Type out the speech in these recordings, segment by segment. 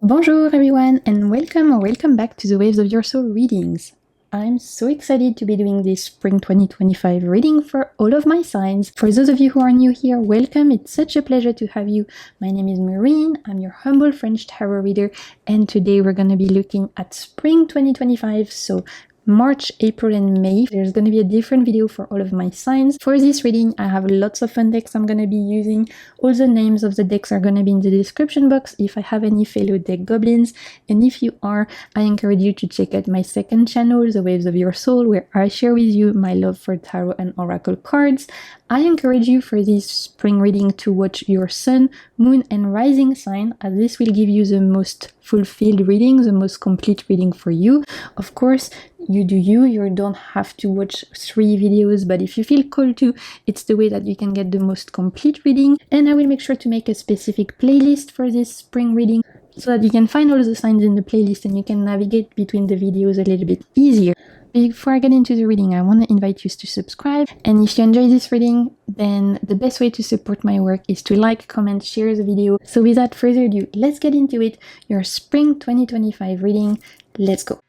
Bonjour everyone and welcome back to the Waves of Your Soul readings. I'm so excited to be doing this spring 2025 reading for all of my signs. For those of you who are new here, welcome. It's such a pleasure to have you. My name is Maureen. I'm your humble French tarot reader, and today we're going to be looking at spring 2025. So March, April, and May. There's going to be a different video for all of my signs. For this reading, I have lots of fun decks I'm going to be using. All the names of the decks are going to be in the description box if I have any fellow deck goblins. And if you are, I encourage you to check out my second channel, The Waves of Your Soul, where I share with you my love for tarot and oracle cards. I encourage you for this spring reading to watch your sun, moon, and rising sign, as this will give you the most fulfilled reading, the most complete reading for you. Of course, you do you don't have to watch 3 videos, but if you feel called to, it's the way that you can get the most complete reading. And I will make sure to make a specific playlist for this spring reading so that you can find all the signs in the playlist and you can navigate between the videos a little bit easier. Before I get into the reading, I want to invite you to subscribe, and if you enjoy this reading, then the best way to support my work is to like, comment, share the video. So without further ado, let's get into it. Your spring 2025 reading. Let's go.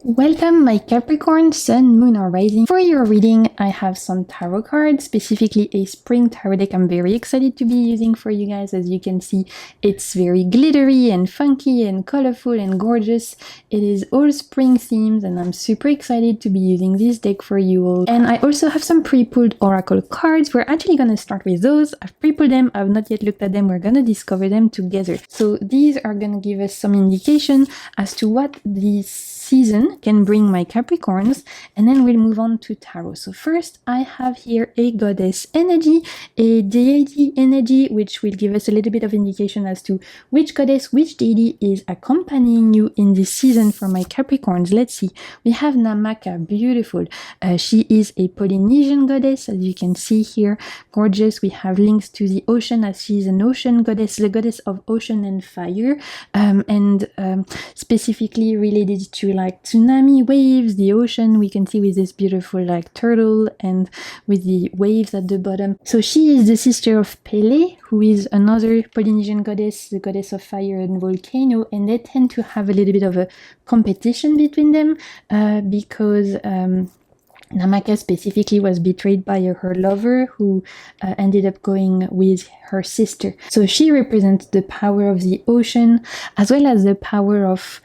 Welcome my Capricorn, Sun, Moon or Rising. For your reading, I have some tarot cards, specifically a spring tarot deck I'm very excited to be using for you guys. As you can see, it's very glittery and funky and colorful and gorgeous. It is all spring themes and I'm super excited to be using this deck for you all. And I also have some pre-pulled oracle cards. We're actually going to start with those. I've pre-pulled them, I've not yet looked at them. We're going to discover them together. So these are going to give us some indication as to what these season can bring my Capricorns, and then we'll move on to tarot. So first I have here a goddess energy, a deity energy, which will give us a little bit of indication as to which goddess, which deity is accompanying you in this season for my Capricorns. Let's see. We have Namaka, beautiful. She is a Polynesian goddess, as you can see here, gorgeous. We have links to the ocean, as she's an ocean goddess, the goddess of ocean and fire, and specifically related to like tsunami, waves, the ocean. We can see with this beautiful like turtle and with the waves at the bottom. So she is the sister of Pele, who is another Polynesian goddess, the goddess of fire and volcano, and they tend to have a little bit of a competition between them because Namaka specifically was betrayed by her lover, who ended up going with her sister. So she represents the power of the ocean, as well as the power of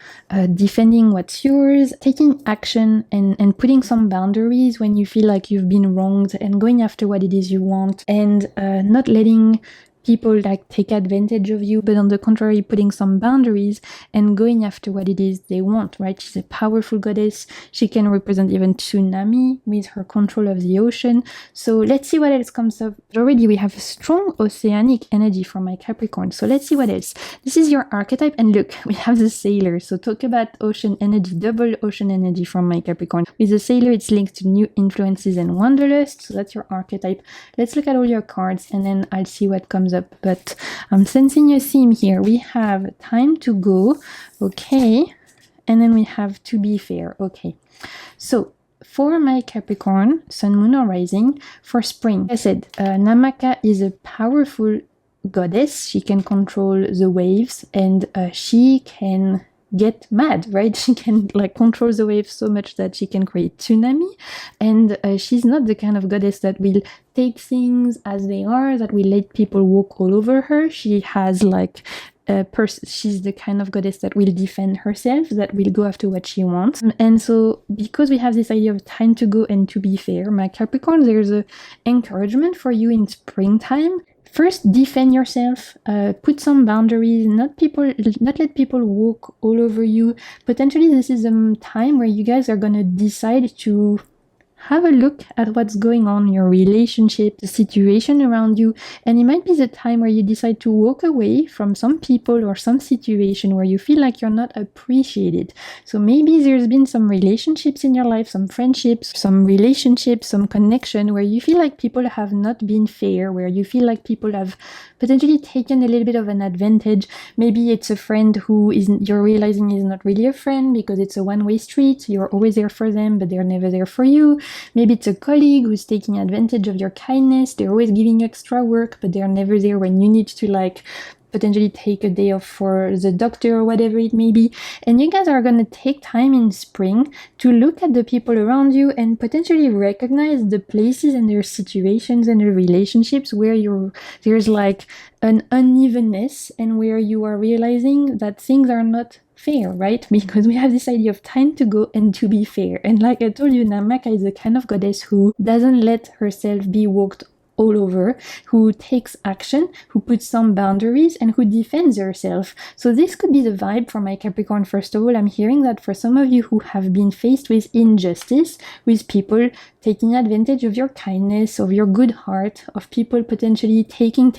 defending what's yours, taking action and putting some boundaries when you feel like you've been wronged, and going after what it is you want, and not letting people like take advantage of you, but on the contrary, putting some boundaries and going after what it is they want, right? She's a powerful goddess. She can represent even tsunami with her control of the ocean. So let's see what else comes up. Already we have a strong oceanic energy for my Capricorn. So let's see what else. This is your archetype, and look, we have the sailor. So talk about ocean energy, double ocean energy from my Capricorn. With the sailor, it's linked to new influences and wanderlust. So that's your archetype. Let's look at all your cards and then I'll see what comes up. But I'm sensing a theme here. We have time to go, okay, and then we have to be fair, okay. So for my Capricorn, Sun, Moon or Rising, for spring, I said Namaka is a powerful goddess. She can control the waves, and she can get mad, right? She can like control the waves so much that she can create tsunami, and she's not the kind of goddess that will take things as they are, that will let people walk all over her. She has like she's the kind of goddess that will defend herself, that will go after what she wants. And so because we have this idea of time to go and to be fair, my Capricorn, there's a encouragement for you in springtime. First, defend yourself, put some boundaries, not let people walk all over you. Potentially this is a time where you guys are gonna decide to have a look at what's going on in your relationship, the situation around you, and it might be the time where you decide to walk away from some people or some situation where you feel like you're not appreciated. So maybe there's been some relationships in your life, some friendships, some relationships, some connection where you feel like people have not been fair, where you feel like people have potentially taken a little bit of an advantage. Maybe it's a friend who you're realizing is not really a friend because it's a one-way street. You're always there for them, but they're never there for you. Maybe it's a colleague who's taking advantage of your kindness. They're always giving you extra work, but they're never there when you need to like potentially take a day off for the doctor or whatever it may be. And you guys are going to take time in spring to look at the people around you and potentially recognize the places and their situations and their relationships where there's like an unevenness and where you are realizing that things are not fair, right? Because we have this idea of time to go and to be fair. And like I told you, Namaka is the kind of goddess who doesn't let herself be walked all over, who takes action, who puts some boundaries, and who defends herself. So this could be the vibe for my Capricorn. First of all, I'm hearing that for some of you who have been faced with injustice, with people taking advantage of your kindness, of your good heart, of people potentially taking,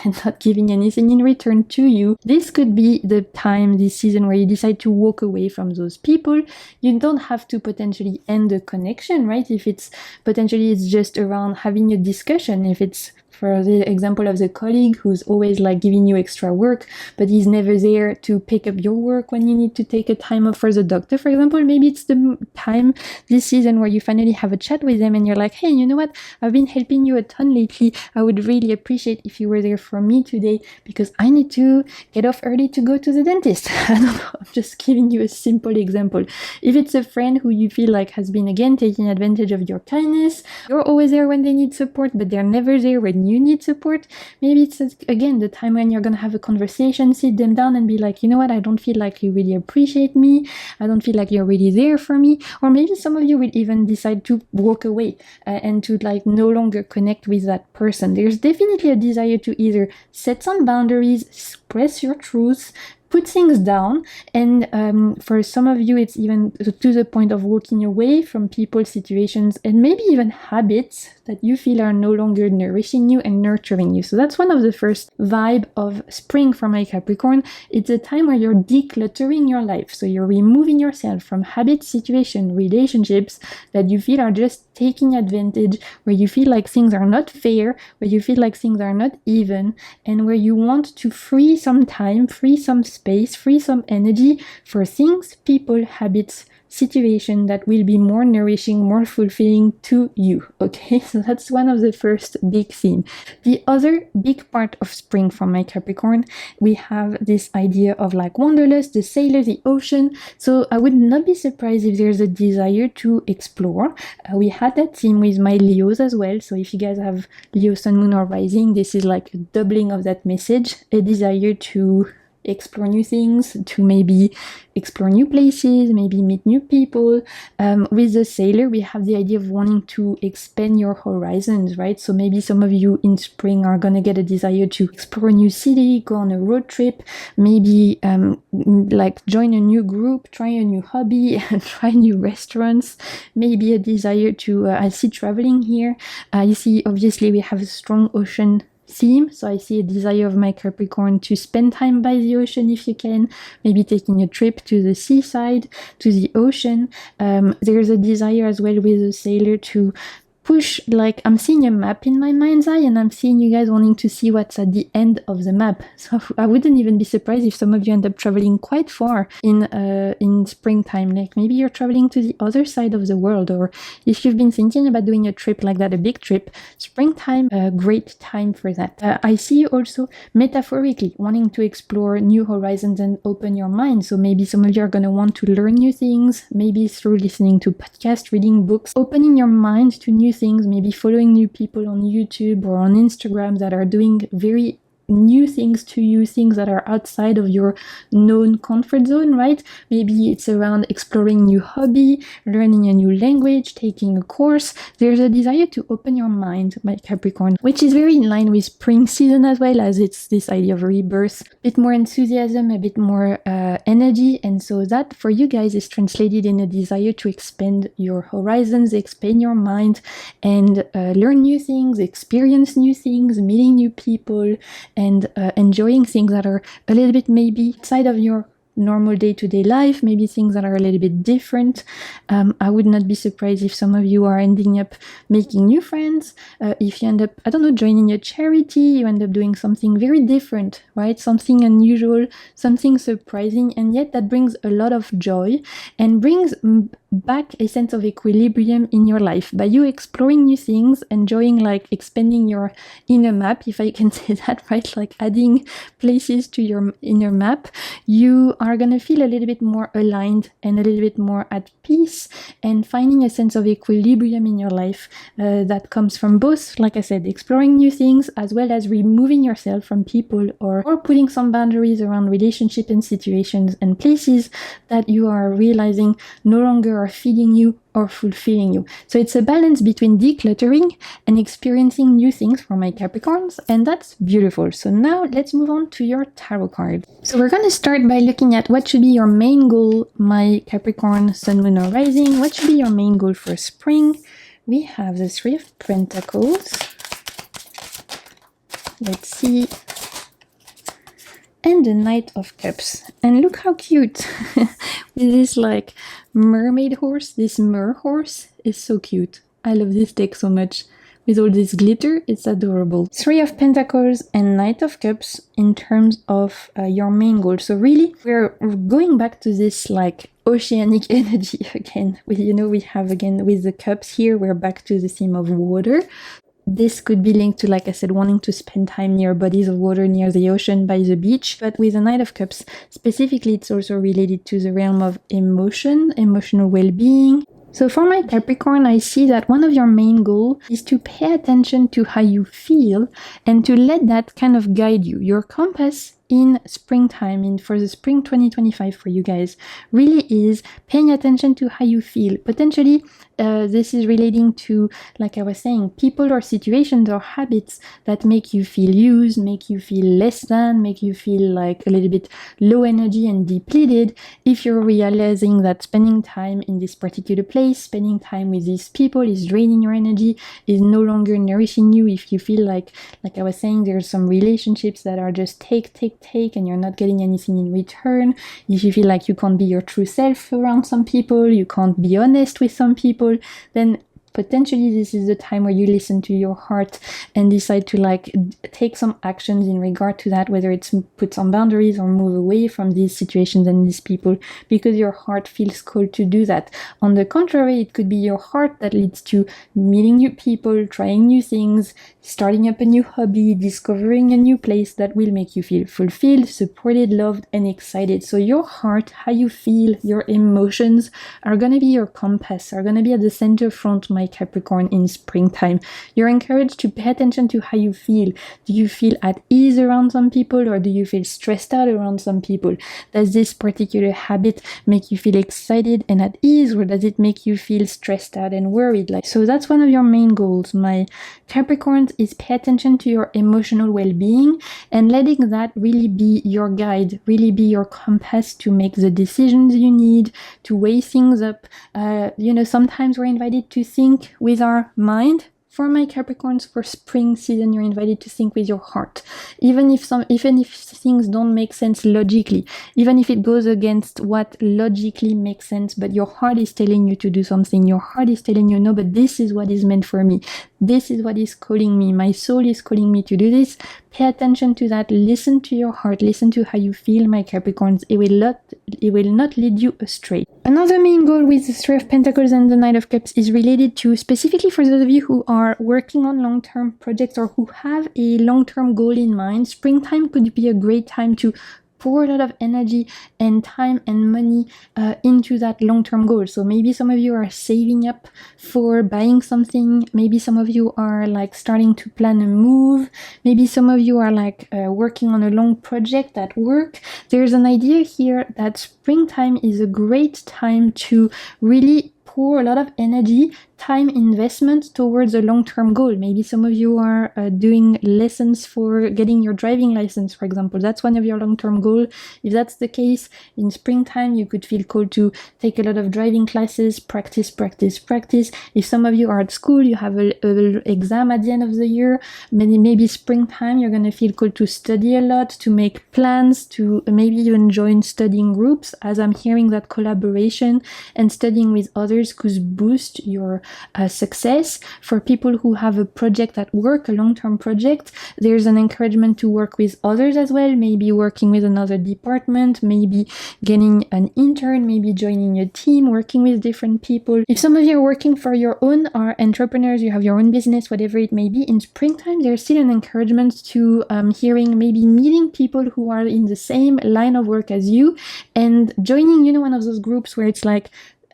and not giving anything in return to you. This could be the time, this season, where you decide to walk away from those people. You don't have to potentially end the connection, right? If it's potentially it's just around having a discussion, if it's for the example of the colleague who's always like giving you extra work, but he's never there to pick up your work when you need to take a time off for the doctor, for example. Maybe it's the time this season where you finally have a chat with them and you're like, hey, you know what? I've been helping you a ton lately. I would really appreciate if you were there for me today because I need to get off early to go to the dentist. I don't know. I'm just giving you a simple example. If it's a friend who you feel like has been again taking advantage of your kindness, you're always there when they need support, but they're never there when you need support. Maybe it's again the time when you're gonna have a conversation, sit them down and be like, you know what, I don't feel like you really appreciate me, I don't feel like you're really there for me. Or maybe some of you will even decide to walk away and to like no longer connect with that person. There's definitely a desire to either set some boundaries, express your truths, put things down, and for some of you it's even to the point of walking away from people, situations, and maybe even habits that you feel are no longer nourishing you and nurturing you. So that's one of the first vibe of spring for my Capricorn. It's a time where you're decluttering your life. So you're removing yourself from habits, situation, relationships that you feel are just taking advantage, where you feel like things are not fair, where you feel like things are not even, and where you want to free some time, free some space, free some energy for things, people, habits, situation that will be more nourishing, more fulfilling to you. Okay, so that's one of the first big theme. The other big part of spring for my Capricorn, we have this idea of like wanderlust, the sailor, the ocean. So I would not be surprised if there's a desire to explore. We had that theme with my Leos as well. So if you guys have Leo, Sun, Moon, or Rising, this is like a doubling of that message, a desire to explore new things, to maybe explore new places, maybe meet new people. With the sailor, we have the idea of wanting to expand your horizons, right? So maybe some of you in spring are gonna get a desire to explore a new city, go on a road trip, maybe like join a new group, try a new hobby, try new restaurants, maybe a desire to, I see traveling here. You see, obviously we have a strong ocean theme, so I see a desire of my Capricorn to spend time by the ocean if you can, maybe taking a trip to the seaside, to the ocean. There's a desire as well with the sailor to push, like I'm seeing a map in my mind's eye and I'm seeing you guys wanting to see what's at the end of the map. So I wouldn't even be surprised if some of you end up traveling quite far in springtime. Like maybe you're traveling to the other side of the world, or if you've been thinking about doing a trip like that, a big trip, springtime, a great time for that. I see you also metaphorically wanting to explore new horizons and open your mind. So maybe some of you are going to want to learn new things, maybe through listening to podcasts, reading books, opening your mind to new things, maybe following new people on YouTube or on Instagram that are doing very new things to you, things that are outside of your known comfort zone, right? Maybe it's around exploring new hobby, learning a new language, taking a course. There's a desire to open your mind, my Capricorn, which is very in line with spring season as well, as it's this idea of rebirth, a bit more enthusiasm, a bit more energy. And so that for you guys is translated in a desire to expand your horizons, expand your mind, and learn new things, experience new things, meeting new people, and enjoying things that are a little bit maybe outside of your normal day-to-day life, maybe things that are a little bit different. I would not be surprised if some of you are ending up making new friends. If you end up, I don't know, joining a charity, you end up doing something very different, right? Something unusual, something surprising, and yet that brings a lot of joy and brings back a sense of equilibrium in your life by you exploring new things, enjoying like expanding your inner map, if I can say that right, like adding places to your inner map. You are gonna feel a little bit more aligned and a little bit more at peace, and finding a sense of equilibrium in your life that comes from both, like I said, exploring new things as well as removing yourself from people or putting some boundaries around relationships and situations and places that you are realizing no longer are feeding you or fulfilling you. So it's a balance between decluttering and experiencing new things for my Capricorns, and that's beautiful. So now let's move on to your tarot card. So we're going to start by looking at what should be your main goal, my Capricorn, Sun, Moon, or Rising. What should be your main goal for spring? We have the Three of Pentacles. Let's see. And the Knight of Cups. And look how cute. With this like mermaid horse, this mer horse is so cute. I love this deck so much. With all this glitter, it's adorable. Three of Pentacles and Knight of Cups in terms of your main goal. So really, we're going back to this like oceanic energy again. We have again with the cups here, we're back to the theme of water. This could be linked to, like I said, wanting to spend time near bodies of water, near the ocean, by the beach. But with the Knight of Cups, specifically, it's also related to the realm of emotion, emotional well-being. So for my Capricorn, I see that one of your main goals is to pay attention to how you feel and to let that kind of guide you. Your compass in springtime, for the spring 2025 for you guys, really is paying attention to how you feel. Potentially, this is relating to, like I was saying, people or situations or habits that make you feel used, make you feel less than, make you feel like a little bit low energy and depleted. If you're realizing that spending time in this particular place, spending time with these people is draining your energy, is no longer nourishing you, if you feel like I was saying, there's some relationships that are just take, and you're not getting anything in return, if you feel like you can't be your true self around some people, you can't be honest with some people, then potentially this is the time where you listen to your heart and decide to like take some actions in regard to that, whether it's put some boundaries or move away from these situations and these people, because your heart feels called to do that. On the contrary, it could be your heart that leads to meeting new people, trying new things, starting up a new hobby, discovering a new place that will make you feel fulfilled, supported, loved, and excited. So your heart, how you feel, your emotions are going to be your compass, are going to be at the center front, my Capricorn, in springtime. You're encouraged to pay attention to how you feel. Do you feel at ease around some people, or do you feel stressed out around some people? Does this particular habit make you feel excited and at ease, or does it make you feel stressed out and worried? So that's one of your main goals, my Capricorns, is pay attention to your emotional well-being and letting that really be your guide, really be your compass to make the decisions you need, to weigh things up. Sometimes we're invited to think with our mind. For my Capricorns, for spring season, you're invited to think with your heart. Even if things don't make sense logically, even if it goes against what logically makes sense, but your heart is telling you to do something, your heart is telling you, no, but this is what is meant for me. This is what is calling me. My soul is calling me to do this. Pay attention to that. Listen to your heart. Listen to how you feel, my Capricorns. It will not lead you astray. Another main goal with the Three of Pentacles and the Knight of Cups is related to, specifically for those of you who are working on long-term projects or who have a long-term goal in mind. Springtime could be a great time to pour a lot of energy and time and money into that long-term goal. So maybe some of you are saving up for buying something. Maybe some of you are like starting to plan a move. Maybe some of you are like working on a long project at work. There's an idea here that springtime is a great time to really pour a lot of energy, time investment towards a long-term goal. Maybe some of you are doing lessons for getting your driving license, for example. That's one of your long-term goals. If that's the case, in springtime, you could feel called to take a lot of driving classes, practice. If some of you are at school, you have a exam at the end of the year, maybe springtime, you're going to feel called to study a lot, to make plans, to maybe even join studying groups, as I'm hearing that collaboration and studying with other others could boost your success. For people who have a project at work, a long-term project, there's an encouragement to work with others as well, maybe working with another department, maybe getting an intern, maybe joining a team, working with different people. If some of you are working for your own, are entrepreneurs, you have your own business, whatever it may be, in springtime there's still an encouragement to hearing, maybe meeting people who are in the same line of work as you and joining, you know, one of those groups where it's like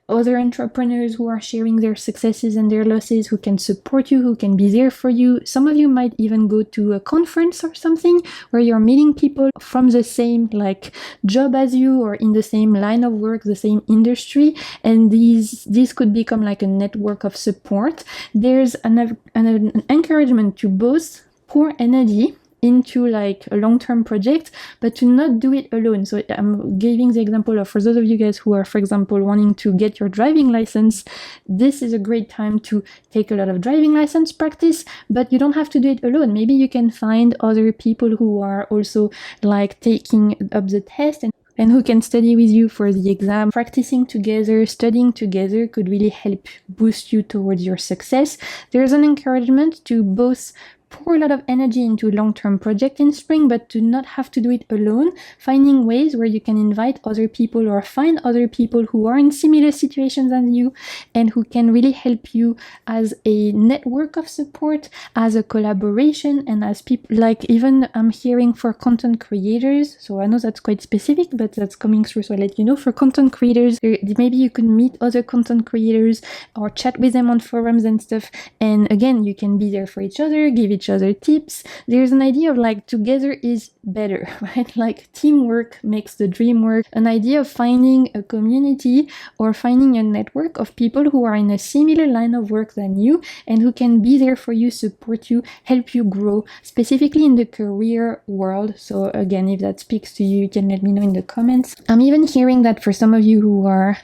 other entrepreneurs who are sharing their successes and their losses, who can support you, who can be there for you. Some of you might even go to a conference or something where you're meeting people from the same like job as you or in the same line of work, the same industry, and these could become like a network of support. There's an encouragement to both pour energy into like a long-term project, but to not do it alone. So I'm giving the example of, for those of you guys who are, for example, wanting to get your driving license, this is a great time to take a lot of driving license practice, but you don't have to do it alone. Maybe you can find other people who are also like taking up the test and who can study with you for the exam. Practicing together, studying together could really help boost you towards your success. There's an encouragement to both pour a lot of energy into a long-term project in spring, but to not have to do it alone, finding ways where you can invite other people or find other people who are in similar situations as you and who can really help you as a network of support, as a collaboration, and as people, like even I'm hearing for content creators, so I know that's quite specific, but that's coming through, so I'll let you know. For content creators, maybe you could meet other content creators or chat with them on forums and stuff, and again, you can be there for each other, give each other tips. There's an idea of like together is better, right? Like teamwork makes the dream work. An idea of finding a community or finding a network of people who are in a similar line of work than you and who can be there for you, support you, help you grow, specifically in the career world. So again, if that speaks to you, you can let me know in the comments. I'm even hearing that for some of you who are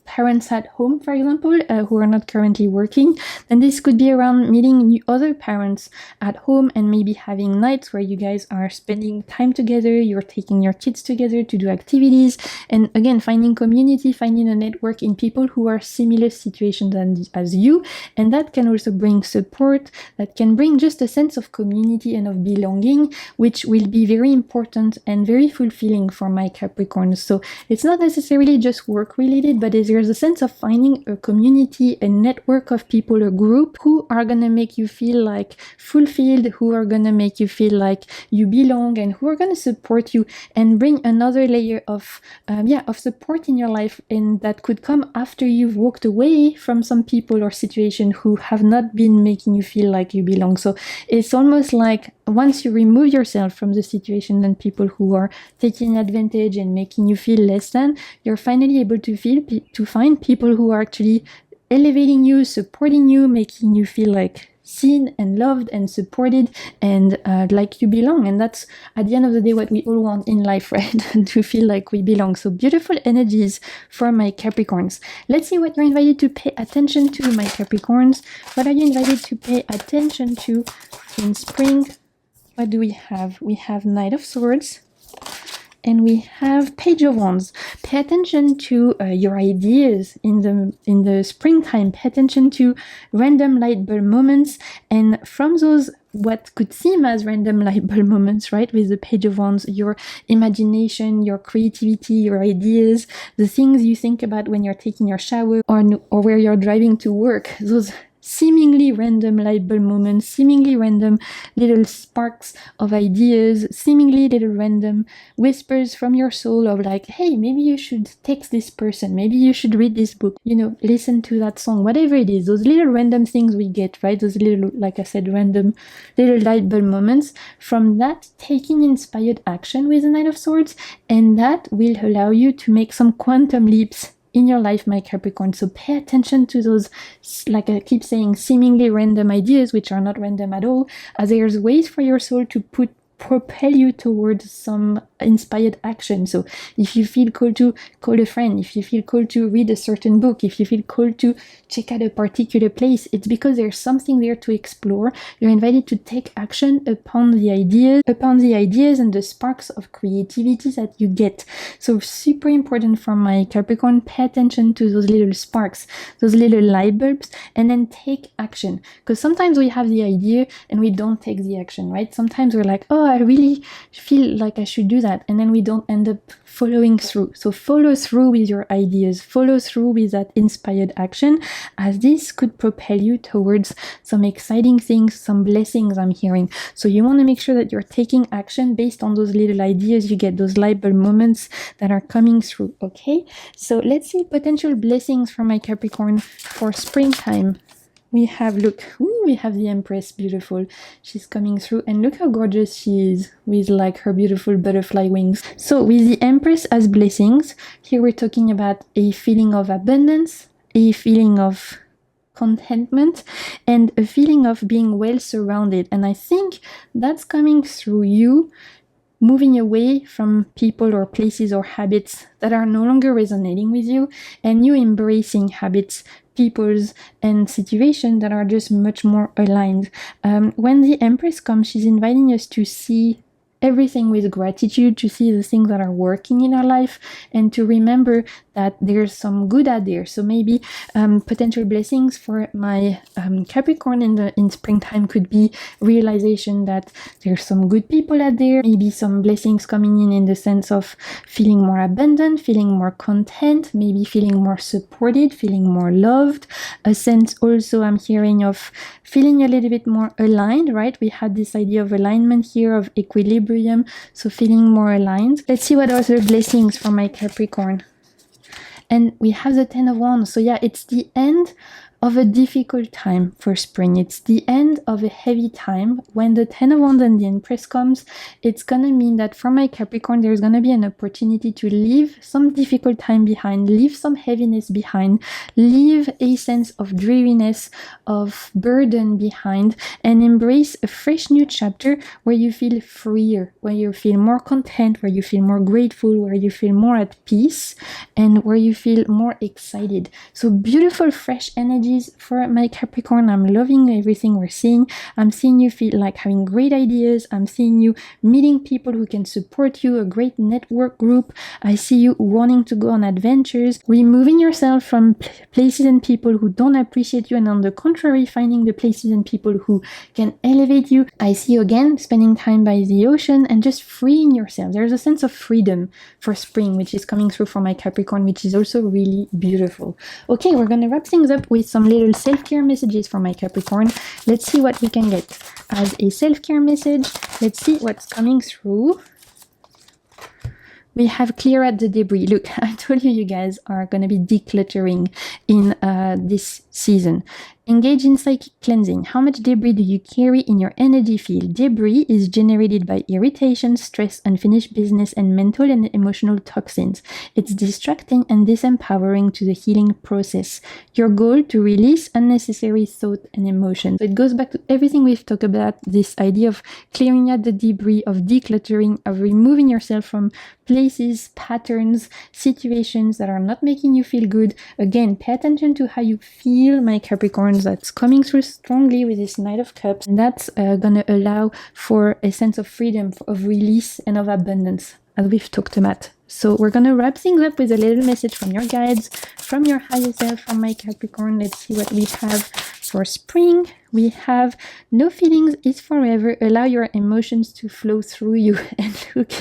parents at home, for example, who are not currently working, then this could be around meeting other parents at home and maybe having nights where you guys are spending time together, you're taking your kids together to do activities, and again, finding community, finding a network in people who are similar situations as you, and that can also bring support, that can bring just a sense of community and of belonging, which will be very important and very fulfilling for my Capricorns. So it's not necessarily just work related, but there's a sense of finding a community, a network of people, a group who are gonna make you feel like fulfilled, who are gonna make you feel like you belong, and who are gonna support you and bring another layer of support in your life, and that could come after you've walked away from some people or situation who have not been making you feel like you belong. So it's almost like once you remove yourself from the situation and people who are taking advantage and making you feel less than, you're finally able to find people who are actually elevating you, supporting you, making you feel like seen and loved and supported and like you belong. And that's at the end of the day what we all want in life, right? To feel like we belong. So beautiful energies for my Capricorns. Let's see what you're invited to pay attention to, my Capricorns. What are you invited to pay attention to in spring? What do we have? We have Knight of Swords and we have Page of Wands. Pay attention to your ideas in the springtime. Pay attention to random light bulb moments, and from those what could seem as random light bulb moments, right, with the Page of Wands, your imagination, your creativity, your ideas, the things you think about when you're taking your shower or where you're driving to work, those seemingly random light bulb moments, seemingly random little sparks of ideas, seemingly little random whispers from your soul of like, hey, maybe you should text this person, maybe you should read this book, you know, listen to that song, whatever it is, those little random things we get, right? Those little, like I said, random little light bulb moments. From that, taking inspired action with the Knight of Swords, and that will allow you to make some quantum leaps in your life, my Capricorn. So pay attention to those, like I keep saying, seemingly random ideas, which are not random at all, as there's ways for your soul to propel you towards some inspired action. So if you feel called to call a friend, if you feel called to read a certain book, if you feel called to check out a particular place, it's because there's something there to explore. You're invited to take action upon the ideas and the sparks of creativity that you get. So super important for my Capricorn, pay attention to those little sparks, those little light bulbs, and then take action. Because sometimes we have the idea and we don't take the action, right? Sometimes we're like, oh, I really feel like I should do that, and then we don't end up following through. So follow through with your ideas, follow through with that inspired action, as this could propel you towards some exciting things, some blessings I'm hearing. So you want to make sure that you're taking action based on those little ideas you get, those light bulb moments that are coming through, okay? So let's see potential blessings for my Capricorn for springtime. We have, look, we have the Empress, beautiful. She's coming through, and look how gorgeous she is with like her beautiful butterfly wings. So with the Empress as blessings, here we're talking about a feeling of abundance, a feeling of contentment, and a feeling of being well surrounded. And I think that's coming through you moving away from people or places or habits that are no longer resonating with you, and you embracing habits, peoples, and situations that are just much more aligned. When the Empress comes, she's inviting us to see everything with gratitude, to see the things that are working in our life, and to remember that there's some good out there. So maybe potential blessings for my Capricorn in springtime could be realization that there's some good people out there, maybe some blessings coming in the sense of feeling more abundant, feeling more content, maybe feeling more supported, feeling more loved. A sense also I'm hearing of feeling a little bit more aligned, right? We had this idea of alignment here, of equilibrium, so feeling more aligned. Let's see what other blessings for my Capricorn. And we have the Ten of Wands. So yeah, it's the end of a difficult time for spring. It's the end of a heavy time. When the Ten of Wands and the Empress comes, it's gonna mean that for my Capricorn, there's gonna be an opportunity to leave some difficult time behind, leave some heaviness behind, leave a sense of dreariness, of burden behind, and embrace a fresh new chapter where you feel freer, where you feel more content, where you feel more grateful, where you feel more at peace, and where you feel more excited. So beautiful, fresh energy for my Capricorn. I'm loving everything we're seeing. I'm seeing you feel like having great ideas. I'm seeing you meeting people who can support you, a great network group. I see you wanting to go on adventures, removing yourself from places and people who don't appreciate you, and on the contrary, finding the places and people who can elevate you. I see you again spending time by the ocean and just freeing yourself. There's a sense of freedom for spring, which is coming through for my Capricorn, which is also really beautiful. Okay, we're going to wrap things up with some little self-care messages for my Capricorn. Let's see what we can get as a self-care message. Let's see what's coming through. We have clear out the debris. Look, I told you guys are going to be decluttering in this season. Engage in psychic cleansing. How much debris do you carry in your energy field? Debris is generated by irritation, stress, unfinished business, and mental and emotional toxins. It's distracting and disempowering to the healing process. Your goal to release unnecessary thought and emotion. So it goes back to everything we've talked about, this idea of clearing out the debris, of decluttering, of removing yourself from places, patterns, situations that are not making you feel good. Again, pay attention to how you feel, my Capricorns. That's coming through strongly with this Knight of Cups. And that's gonna allow for a sense of freedom, of release, and of abundance, as we've talked about. So we're gonna wrap things up with a little message from your guides, from your higher self, from my Capricorn. Let's see what we have for spring. We have no feelings is forever. Allow your emotions to flow through you. And look,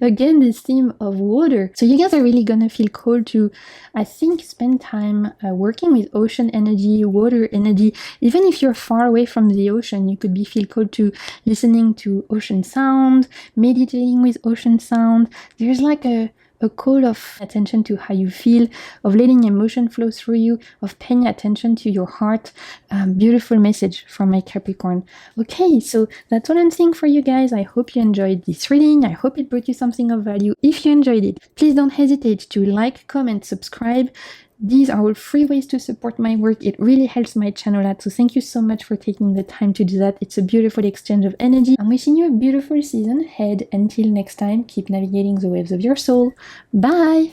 again, this theme of water. So you guys are really gonna feel called to, I think, spend time working with ocean energy, water energy. Even if you're far away from the ocean, you could feel called to listening to ocean sound, meditating with ocean sound. There's like a call of attention to how you feel, of letting emotion flow through you, of paying attention to your heart. Beautiful message from my Capricorn. Okay, so that's all I'm saying for you guys. I hope you enjoyed this reading. I hope it brought you something of value. If you enjoyed it, please don't hesitate to like, comment, subscribe. These are all free ways to support my work. It really helps my channel out. So thank you so much for taking the time to do that. It's a beautiful exchange of energy. I'm wishing you a beautiful season ahead. Until next time, keep navigating the waves of your soul. Bye!